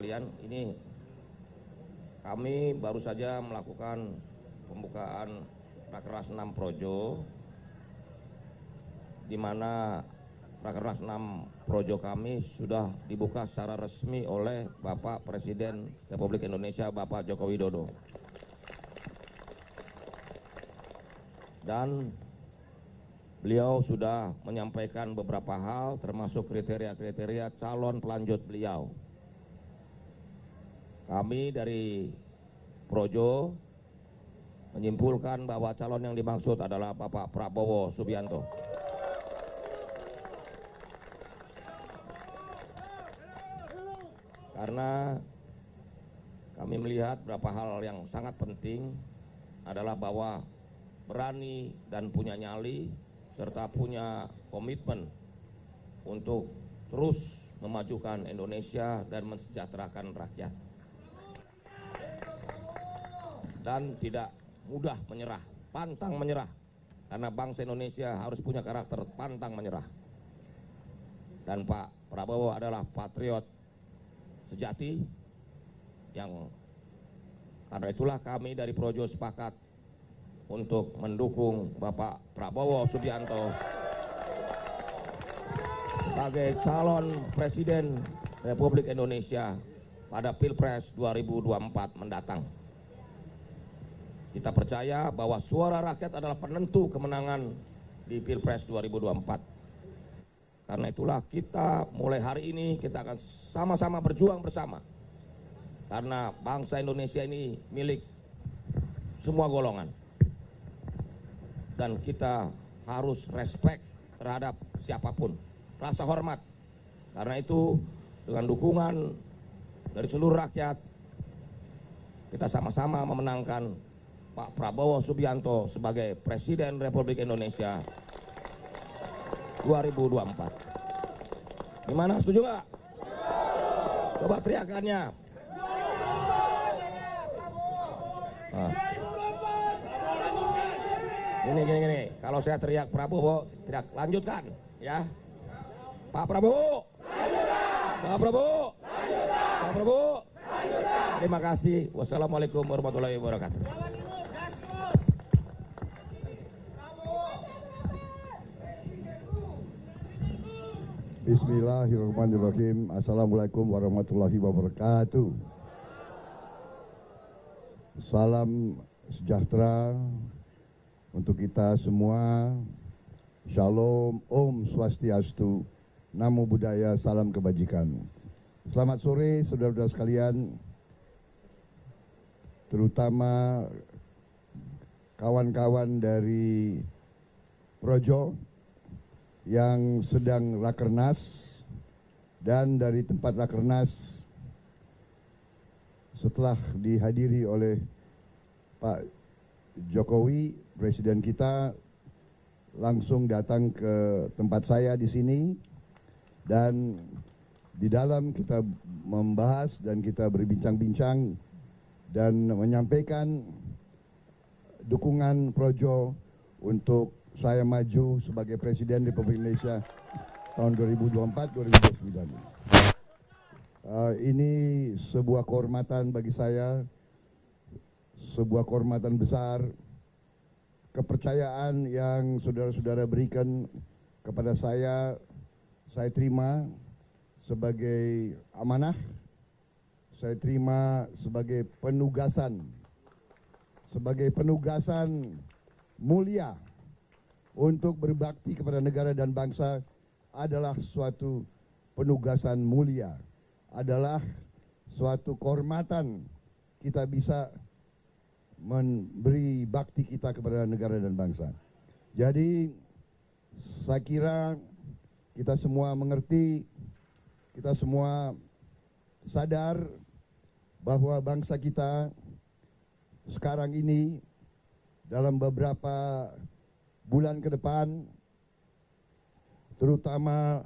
sekalian, ini kami baru saja melakukan pembukaan Rakernas 6 Projo, di mana Rakernas 6 Projo kami sudah dibuka secara resmi oleh Bapak Presiden Republik Indonesia, Bapak Joko Widodo. Dan beliau sudah menyampaikan beberapa hal, termasuk kriteria-kriteria calon pelanjut beliau. Kami dari Projo menyimpulkan bahwa calon yang dimaksud adalah Bapak Prabowo Subianto. Karena kami melihat beberapa hal yang sangat penting adalah bahwa berani dan punya nyali serta punya komitmen untuk terus memajukan Indonesia dan mensejahterakan rakyat. Dan tidak mudah menyerah, pantang menyerah. Karena bangsa Indonesia harus punya karakter pantang menyerah. Dan Pak Prabowo adalah patriot sejati yang karena itulah kami dari Projo sepakat untuk mendukung Bapak Prabowo Subianto sebagai calon Presiden Republik Indonesia pada Pilpres 2024 mendatang. Kita percaya bahwa suara rakyat adalah penentu kemenangan di Pilpres 2024. Karena itulah kita mulai hari ini kita akan sama-sama berjuang bersama. Karena bangsa Indonesia ini milik semua golongan. Dan kita harus respect terhadap siapapun. Rasa hormat. Karena itu dengan dukungan dari seluruh rakyat, kita sama-sama memenangkan Pak Prabowo Subianto sebagai Presiden Republik Indonesia 2024. Gimana, setuju nggak? Coba teriakannya. Nah. Gini. Kalau saya teriak Prabowo, teriak lanjutkan, ya. Pak Prabowo. Pak Prabowo. Pak Prabowo. Terima kasih. Wassalamualaikum warahmatullahi wabarakatuh. Bismillahirrahmanirrahim. Assalamualaikum warahmatullahi wabarakatuh. Salam sejahtera untuk kita semua. Shalom, Om Swastiastu, Namo Buddhaya, salam kebajikan. Selamat sore saudara-saudara sekalian, terutama kawan-kawan dari Projo yang sedang Rakernas, dan dari tempat Rakernas setelah dihadiri oleh Pak Jokowi, Presiden kita, langsung datang ke tempat saya di sini, dan di dalam kita membahas dan kita berbincang-bincang dan menyampaikan dukungan Projo untuk saya maju sebagai Presiden Republik Indonesia tahun 2024-2029. Ini sebuah kehormatan bagi saya, sebuah kehormatan besar, kepercayaan yang saudara-saudara berikan kepada saya terima sebagai amanah, saya terima sebagai penugasan mulia untuk berbakti kepada negara dan bangsa. Adalah suatu penugasan mulia, adalah suatu kehormatan kita bisa memberi bakti kita kepada negara dan bangsa. Jadi saya kira kita semua mengerti, kita semua sadar bahwa bangsa kita sekarang ini dalam beberapa bulan ke depan, terutama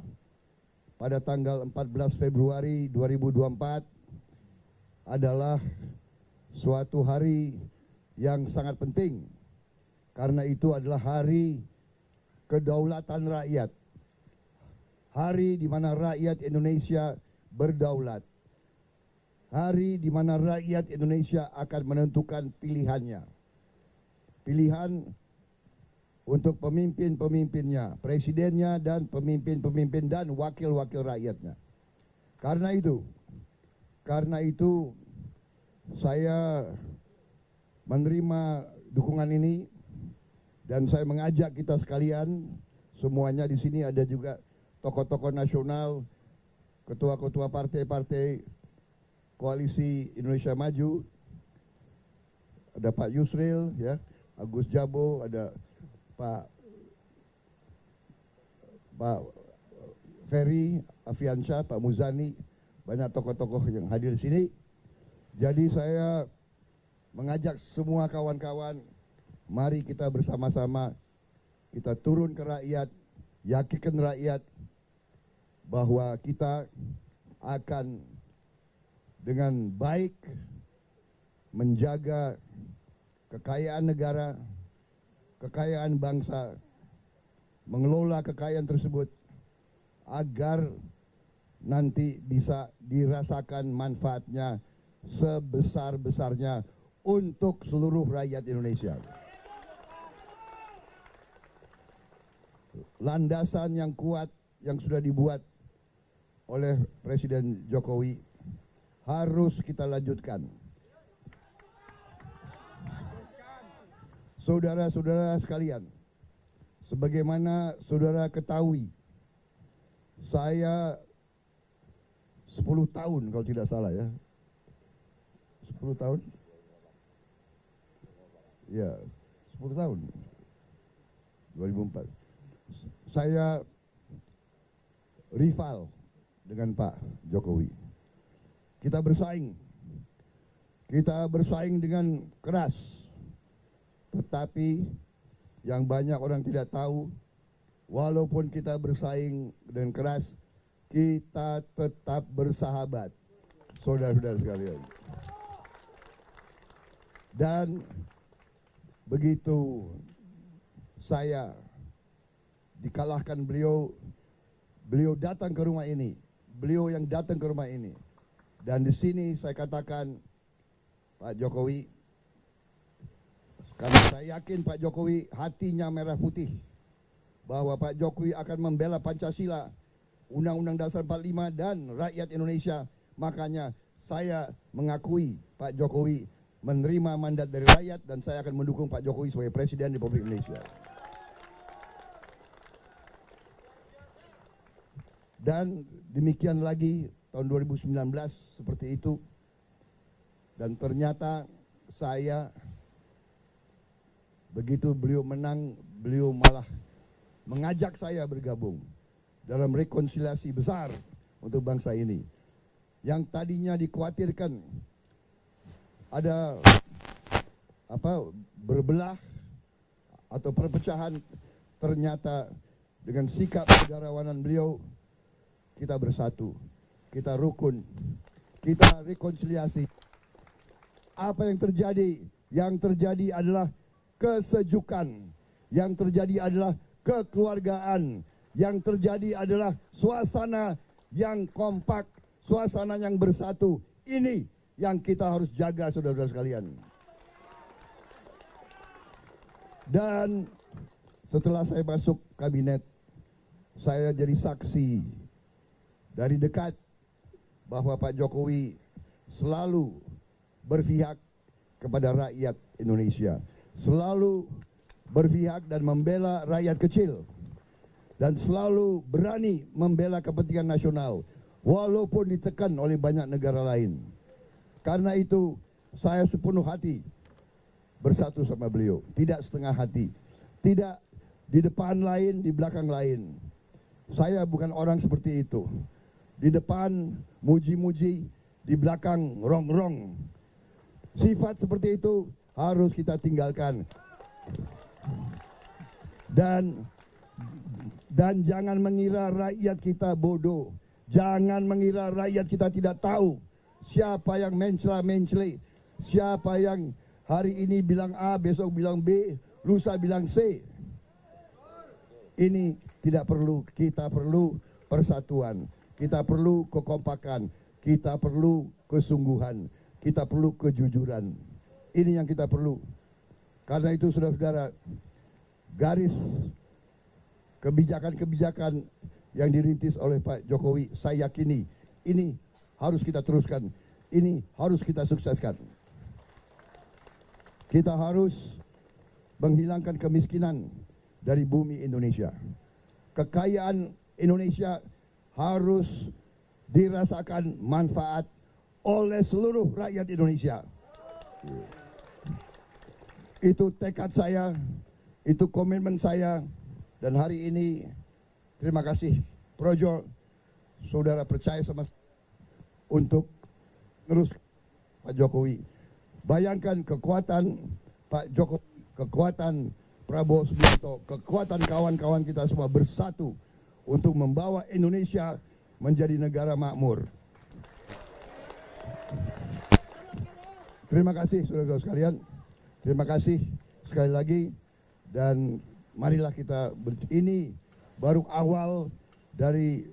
pada tanggal 14 Februari 2024 adalah suatu hari yang sangat penting, karena itu adalah hari kedaulatan rakyat, hari di mana rakyat Indonesia berdaulat, hari di mana rakyat Indonesia akan menentukan pilihannya. Pilihan untuk pemimpin-pemimpinnya, presidennya dan pemimpin-pemimpin dan wakil-wakil rakyatnya. Karena itu saya menerima dukungan ini dan saya mengajak kita sekalian, semuanya di sini ada juga tokoh-tokoh nasional, ketua-ketua partai-partai Koalisi Indonesia Maju, ada Pak Yusril, ya, Agus Jabo, ada Pak Ferry Afiansyah, Pak Muzani, banyak tokoh-tokoh yang hadir di sini. Jadi saya mengajak semua kawan-kawan, mari kita bersama-sama, kita turun ke rakyat, yakinkan rakyat bahwa kita akan dengan baik menjaga kekayaan negara, kekayaan bangsa, mengelola kekayaan tersebut agar nanti bisa dirasakan manfaatnya sebesar-besarnya untuk seluruh rakyat Indonesia. Landasan yang kuat yang sudah dibuat oleh Presiden Jokowi harus kita lanjutkan. Saudara-saudara sekalian, sebagaimana saudara ketahui, saya 10 tahun kalau tidak salah ya. 10 tahun? Ya, 10 tahun. 2004. Saya rival dengan Pak Jokowi. Kita bersaing dengan keras. Tetapi yang banyak orang tidak tahu, walaupun kita bersaing dengan keras, kita tetap bersahabat, saudara-saudara sekalian. Dan begitu saya dikalahkan beliau datang ke rumah ini, beliau yang datang ke rumah ini. Dan di sini saya katakan, Pak Jokowi, karena saya yakin Pak Jokowi hatinya merah putih, bahwa Pak Jokowi akan membela Pancasila, Undang-Undang Dasar 45 dan rakyat Indonesia. Makanya saya mengakui Pak Jokowi menerima mandat dari rakyat dan saya akan mendukung Pak Jokowi sebagai Presiden Republik Indonesia. Dan demikian lagi tahun 2019 seperti itu. Dan ternyata saya, begitu beliau menang, beliau malah mengajak saya bergabung dalam rekonsiliasi besar untuk bangsa ini. Yang tadinya dikhawatirkan ada berbelah atau perpecahan, ternyata dengan sikap negarawanan beliau kita bersatu, kita rukun, kita rekonsiliasi. Apa yang terjadi? Yang terjadi adalah kesejukan, yang terjadi adalah kekeluargaan, yang terjadi adalah suasana yang kompak, suasana yang bersatu. Ini yang kita harus jaga, saudara-saudara sekalian. Dan setelah saya masuk kabinet, saya jadi saksi dari dekat bahwa Pak Jokowi selalu berpihak kepada rakyat Indonesia, selalu berpihak dan membela rakyat kecil, dan selalu berani membela kepentingan nasional walaupun ditekan oleh banyak negara lain. Karena itu saya sepenuh hati bersatu sama beliau, tidak setengah hati, tidak di depan lain, di belakang lain. Saya bukan orang seperti itu. Di depan muji-muji, di belakang rong-rong. Sifat seperti itu harus kita tinggalkan. Dan jangan mengira rakyat kita bodoh. Jangan mengira rakyat kita tidak tahu siapa yang mencela-mencela, siapa yang hari ini bilang A, besok bilang B, lusa bilang C. Ini tidak perlu, kita perlu persatuan, kita perlu kekompakan, kita perlu kesungguhan, kita perlu kejujuran. Ini yang kita perlu. Karena itu saudara-saudara, garis kebijakan-kebijakan yang dirintis oleh Pak Jokowi, saya yakini ini harus kita teruskan, ini harus kita sukseskan. Kita harus menghilangkan kemiskinan dari bumi Indonesia. Kekayaan Indonesia harus dirasakan manfaat oleh seluruh rakyat Indonesia. Itu tekad saya, itu komitmen saya, dan hari ini terima kasih Projo, saudara percaya sama untuk terus Pak Jokowi. Bayangkan kekuatan Pak Jokowi, kekuatan Prabowo Subianto, kekuatan kawan-kawan kita semua bersatu untuk membawa Indonesia menjadi negara makmur. Terima kasih saudara-saudara sekalian. Terima kasih sekali lagi, dan marilah kita ini baru awal dari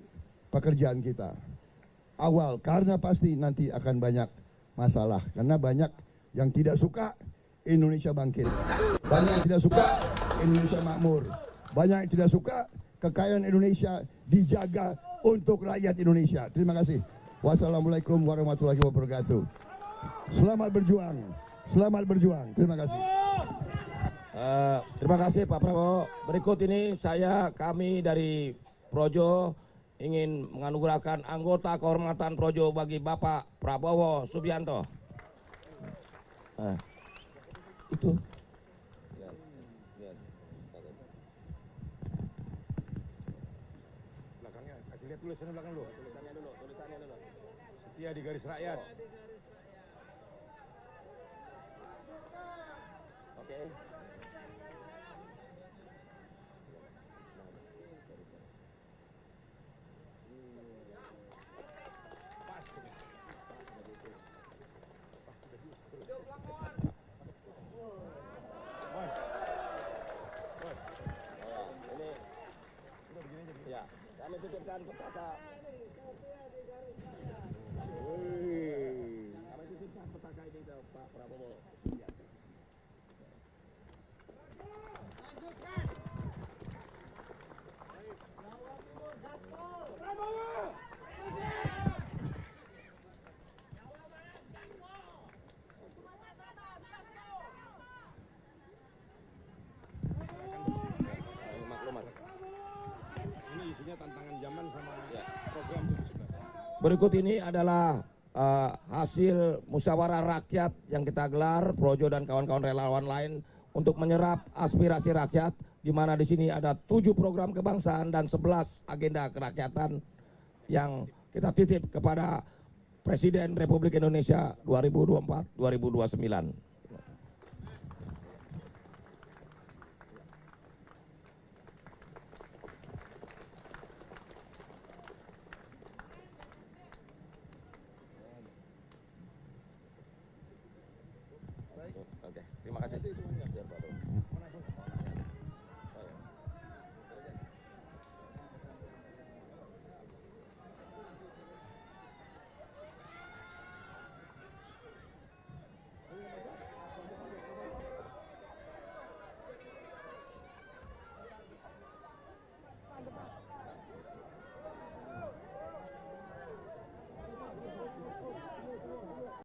pekerjaan kita. Awal, karena pasti nanti akan banyak masalah, karena banyak yang tidak suka Indonesia bangkit, banyak yang tidak suka Indonesia makmur, banyak yang tidak suka kekayaan Indonesia dijaga untuk rakyat Indonesia. Terima kasih. Wassalamualaikum warahmatullahi wabarakatuh. Selamat berjuang, selamat berjuang. Terima kasih. Terima kasih Pak Prabowo. Berikut ini kami dari Projo ingin menganugerahkan anggota kehormatan Projo bagi Bapak Prabowo Subianto. Itu. Belakangnya, kasih lihat tulisannya belakang dulu. Tulisannya dulu. Setia di garis rakyat. Oke. Ya, kami titipkan petaka. Kami titipkan petaka ini ke Pak Prabowo. Ini isinya tantangan zaman sama program itu sebenarnya. Berikut ini adalah hasil musyawarah rakyat yang kita gelar, Projo dan kawan-kawan relawan lain untuk menyerap aspirasi rakyat, di mana di sini ada 7 program kebangsaan dan 11 agenda kerakyatan yang kita titip kepada Presiden Republik Indonesia 2024-2029.